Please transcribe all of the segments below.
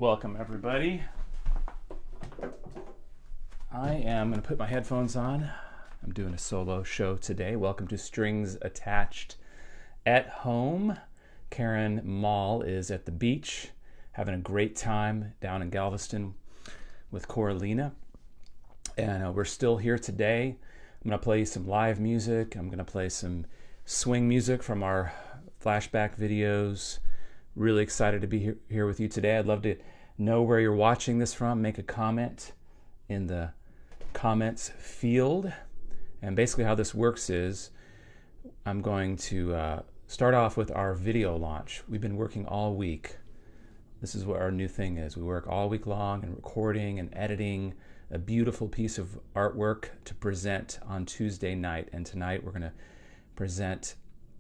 Welcome everybody. I am going to put my headphones on. I'm doing a solo show today. Welcome to Strings Attached at Home. Karen Mall is at the beach having a great time down in Galveston with Coralina. And we're still here today. I'm going to play some live music. I'm going to play some swing music from our flashback videos. Really excited to be here with you today. I'd love to know where you're watching this from. Make a comment in the comments field. And basically how this works is I'm going to start off with our video launch. We've been working all week. This is what our new thing is. We work all week long and recording and editing a beautiful piece of artwork to present on Tuesday night. And tonight we're going to present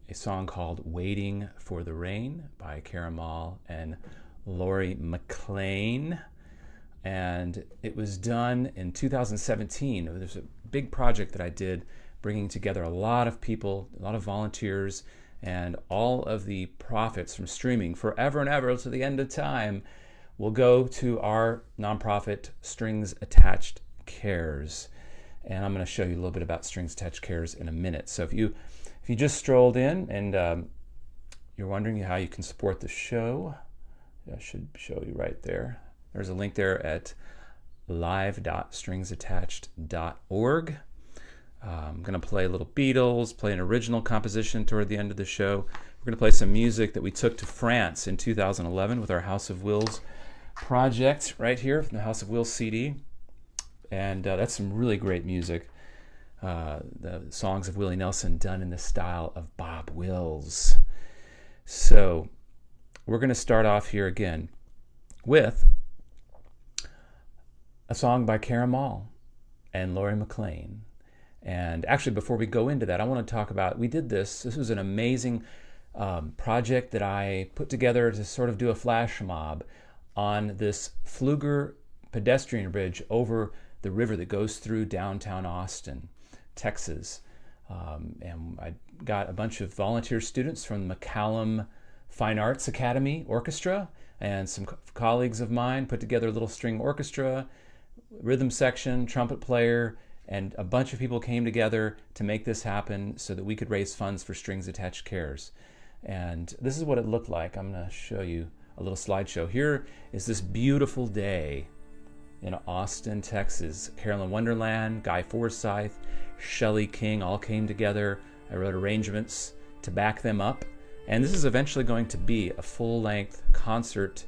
a song called Waiting for the Rain by Karen Mall and Lori McLean. And it was done in 2017. There's a big project that I did bringing together a lot of people, a lot of volunteers, and all of the profits from streaming forever and ever to the end of time will go to our nonprofit Strings Attached Cares. And I'm going to show you a little bit about Strings Attached Cares in a minute. So if you just strolled in and you're wondering how you can support the show, I should show you right there. There's a link there at live.stringsattached.org. I'm going to play a little Beatles, play an original composition toward the end of the show. We're going to play some music that we took to France in 2011 with our House of Wills project right here from the House of Wills CD. And that's some really great music. The songs of Willie Nelson done in the style of Bob Wills. So we're going to start off here again with a song by Karen Mall and Lori McLean. And actually, before we go into that, I want to talk about, we did this was an amazing project that I put together to sort of do a flash mob on this Pfluger pedestrian bridge over the river that goes through downtown Austin, Texas. And I got a bunch of volunteer students from the McCallum Fine Arts Academy Orchestra, and some colleagues of mine put together a little string orchestra, rhythm section, trumpet player, and a bunch of people came together to make this happen so that we could raise funds for Strings Attached Cares. And this is what it looked like. I'm going to show you a little slideshow. Here is this beautiful day in Austin, Texas. Carolyn Wonderland, Guy Forsythe, Shelley King all came together. I wrote arrangements to back them up. And this is eventually going to be a full-length concert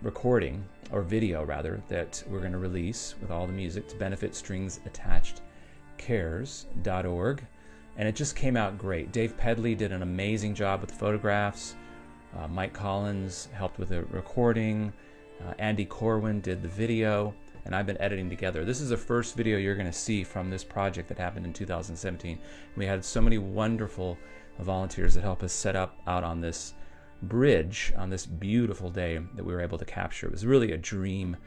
recording, or video rather, that we're going to release with all the music to benefit stringsattachedcares.org. And it just came out great. Dave Pedley did an amazing job with the photographs. Mike Collins helped with the recording. Andy Corwin did the video, and I've been editing together. This is the first video you're going to see from this project that happened in 2017. We had so many wonderful volunteers that helped us set up out on this bridge on this beautiful day that we were able to capture. It was really a dream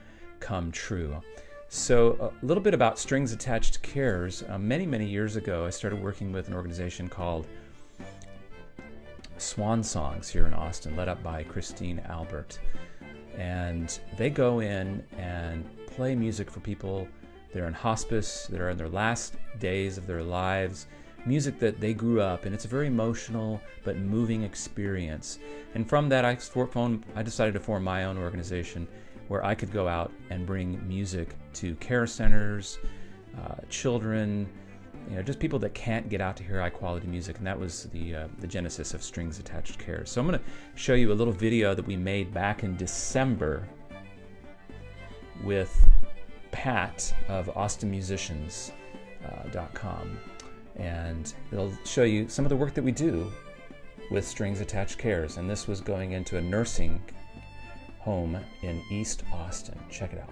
come true. So a little bit about Strings Attached Cares. Many years ago, I started working with an organization called Swan Songs here in Austin, led up by Christine Albert. And they go in and play music for people that are in hospice, that are in their last days of their lives, music that they grew up, and it's a very emotional but moving experience. And from that, I decided to form my own organization where I could go out and bring music to care centers, children, just people that can't get out to hear high-quality music. And that was the genesis of Strings Attached Care. So I'm going to show you a little video that we made back in December with Pat of AustinMusicians.com. And it'll show you some of the work that we do with Strings Attached Cares. And this was going into a nursing home in East Austin. Check it out.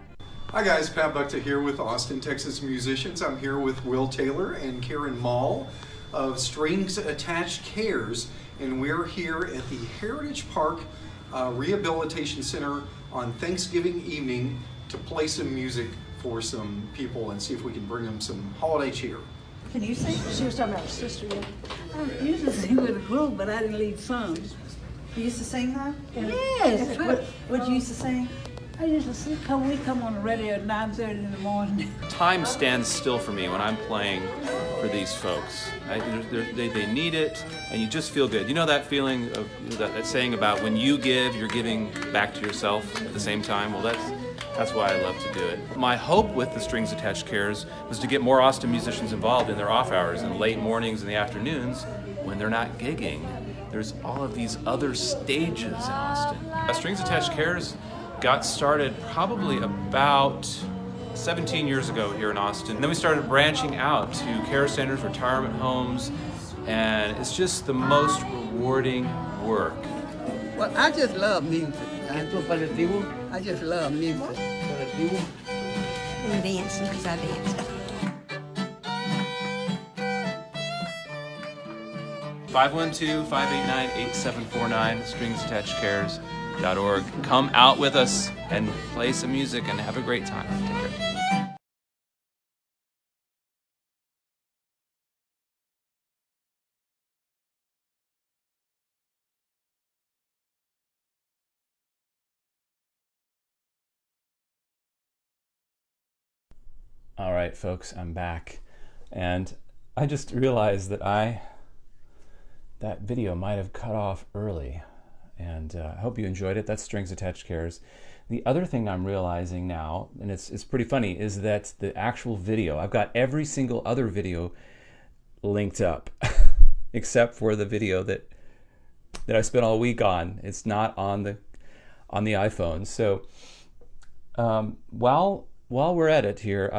Hi guys, Pat Buckta here with Austin, Texas Musicians. I'm here with Will Taylor and Karen Mall of Strings Attached Cares. And we're here at the Heritage Park Rehabilitation Center on Thanksgiving evening to play some music for some people and see if we can bring them some holiday cheer. Can you sing? She was talking about her sister, yeah. I used to sing with a group, but I didn't lead songs. You used to sing, huh? Yes. What you used to sing? I used to sing. We come on the radio at 9:30 in the morning. Time stands still for me when I'm playing for these folks. They need it, and you just feel good. You know that feeling of that saying about when you give, you're giving back to yourself at the same time? Well, that's why I love to do it. My hope with the Strings Attached Cares was to get more Austin musicians involved in their off hours and late mornings and the afternoons when they're not gigging. There's all of these other stages in Austin. Strings Attached Cares got started probably about 17 years ago here in Austin. And then we started branching out to care centers, retirement homes, and it's just the most rewarding work. Well, I just love music. I just love music. And dancing, because I dance. 512-589-8749, stringsattachedcares.org. Come out with us and play some music and have a great time. Take care. All right, folks, I'm back. And I just realized that that video might have cut off early. And I hope you enjoyed it. That's Strings Attached Cares. The other thing I'm realizing now, and it's pretty funny, is that the actual video, I've got every single other video linked up, except for the video that I spent all week on. It's not on the iPhone. So while we're at it here,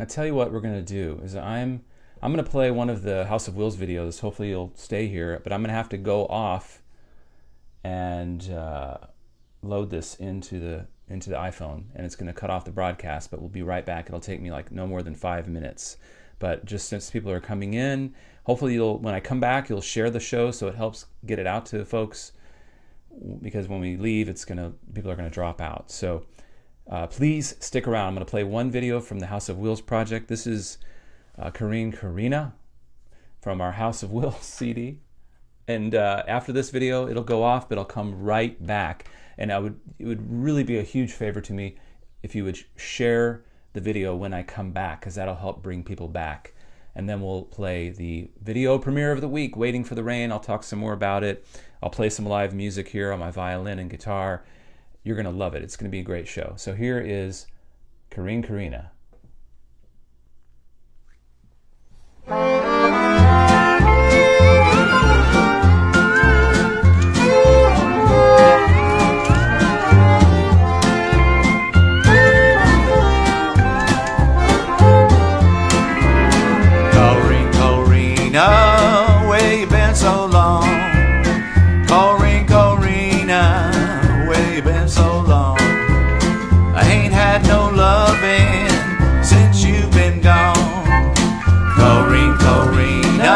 I tell you what we're going to do is I'm going to play one of the House of Wheels videos. Hopefully you'll stay here, but I'm going to have to go off and load this into the iPhone, and it's going to cut off the broadcast, but we'll be right back. It'll take me like no more than 5 minutes. But just since people are coming in, hopefully when I come back, you'll share the show so it helps get it out to folks, because when we leave, people are going to drop out. So please stick around. I'm going to play one video from the House of Wheels project. This is Karina from our House of Wheels CD. And after this video, it'll go off, but it'll come right back. And it would really be a huge favor to me if you would share the video when I come back, because that'll help bring people back. And then we'll play the video premiere of the week, Waiting for the Rain. I'll talk some more about it. I'll play some live music here on my violin and guitar. You're going to love it. It's going to be a great show. So here is Karina. Corina, where you been so long? Corina, where you been so long? I ain't had no loving since you've been gone. Corina,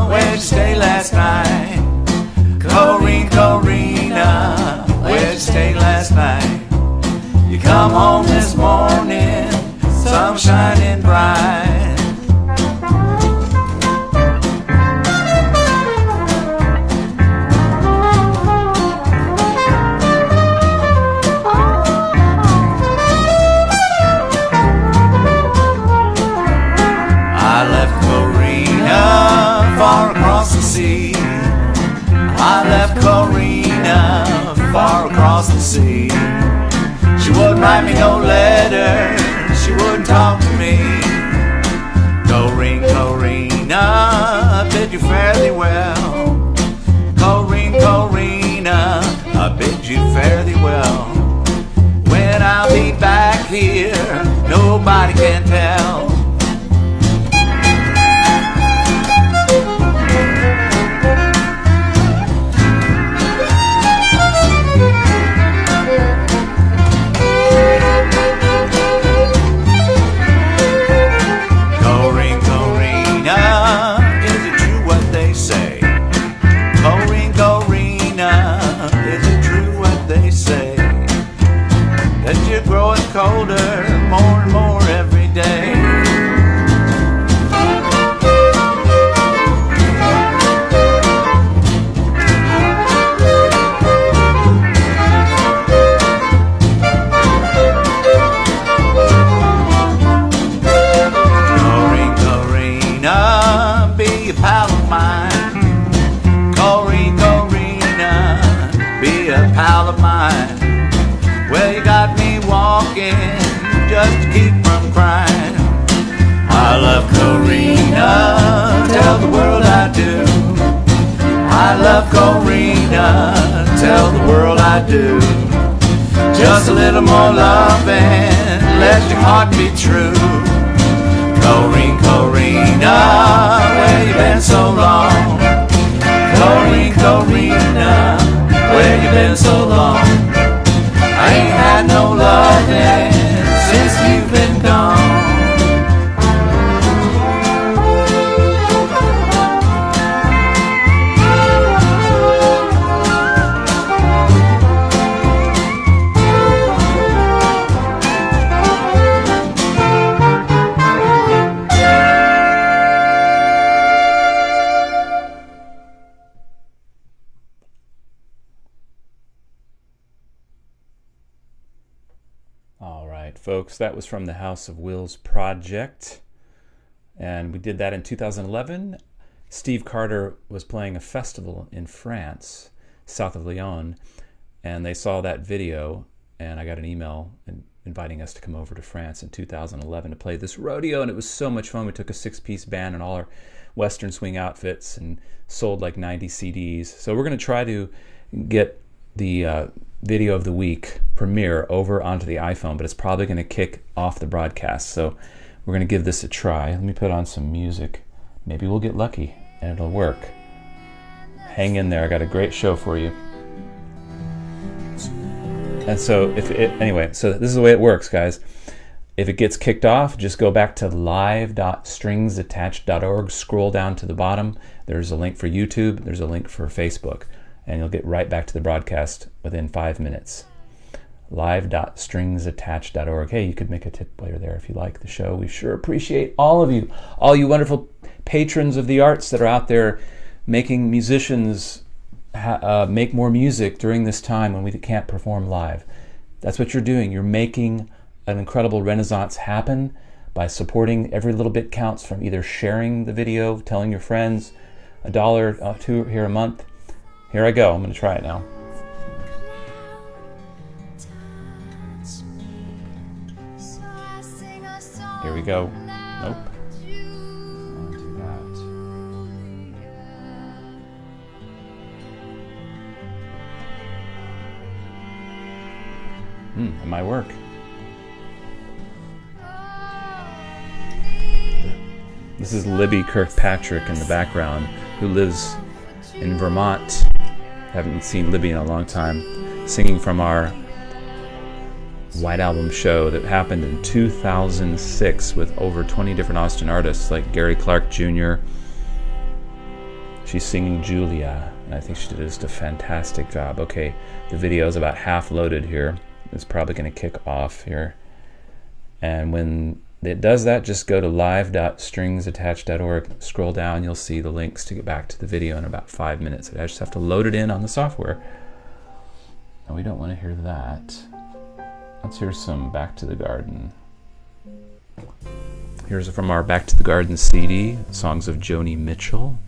where'd you stay last night? Corina, where'd you stay last night? You come home this morning, sun shining bright. Far across the sea, I left Corina far across the sea. She wouldn't write me no letter, she wouldn't talk to me. Corina, I bid you fairly well. Corina, I bid you fairly well. When I'll be back here, nobody can tell. Colder, more and more every day. Corina, be a pal of mine. Corina, be a pal of mine. Well, you got me walking just to keep from crying. I love Corina, tell the world I do. I love Corina, tell the world I do. Just a little more loving, let your heart be true. Corrine, Corina, where you been so long? Corrine, Corina, where you been so long? I ain't had no loving since you've been gone. All right, folks, that was from the House of Wills project, and we did that in 2011. Steve Carter was playing a festival in France, south of Lyon, and they saw that video, and I got an email inviting us to come over to France in 2011 to play this rodeo, and it was so much fun. We took a 6-piece band and all our Western swing outfits and sold like 90 CDs. So we're going to try to get the video of the week premiere over onto the iPhone, but it's probably going to kick off the broadcast. So we're going to give this a try. Let me put on some music. Maybe we'll get lucky and it'll work. Hang in there. I got a great show for you. And so anyway, so this is the way it works, guys. If it gets kicked off, just go back to live.stringsattached.org, scroll down to the bottom. There's a link for YouTube, there's a link for Facebook, and you'll get right back to the broadcast within 5 minutes. live.stringsattached.org. Hey, you could make a tip player there if you like the show. We sure appreciate all of you wonderful patrons of the arts that are out there making musicians make more music during this time when we can't perform live. That's what you're doing. You're making an incredible renaissance happen by supporting. Every little bit counts, from either sharing the video, telling your friends, $1 or $2 here a month. Here I go. I'm going to try it now. Here we go. Nope. I'll do that. It might work. This is Libby Kirkpatrick in the background, who lives in Vermont. Haven't seen Libby in a long time, singing from our White Album show that happened in 2006 with over 20 different Austin artists like Gary Clark Jr. She's singing Julia, and I think she did just a fantastic job. Okay, the video is about half loaded here. It's probably going to kick off here. And when it does that, just go to live.stringsattached.org, scroll down, you'll see the links to get back to the video in about 5 minutes. I just have to load it in on the software. And we don't want to hear that. Let's hear some Back to the Garden. Here's from our Back to the Garden CD, songs of Joni Mitchell.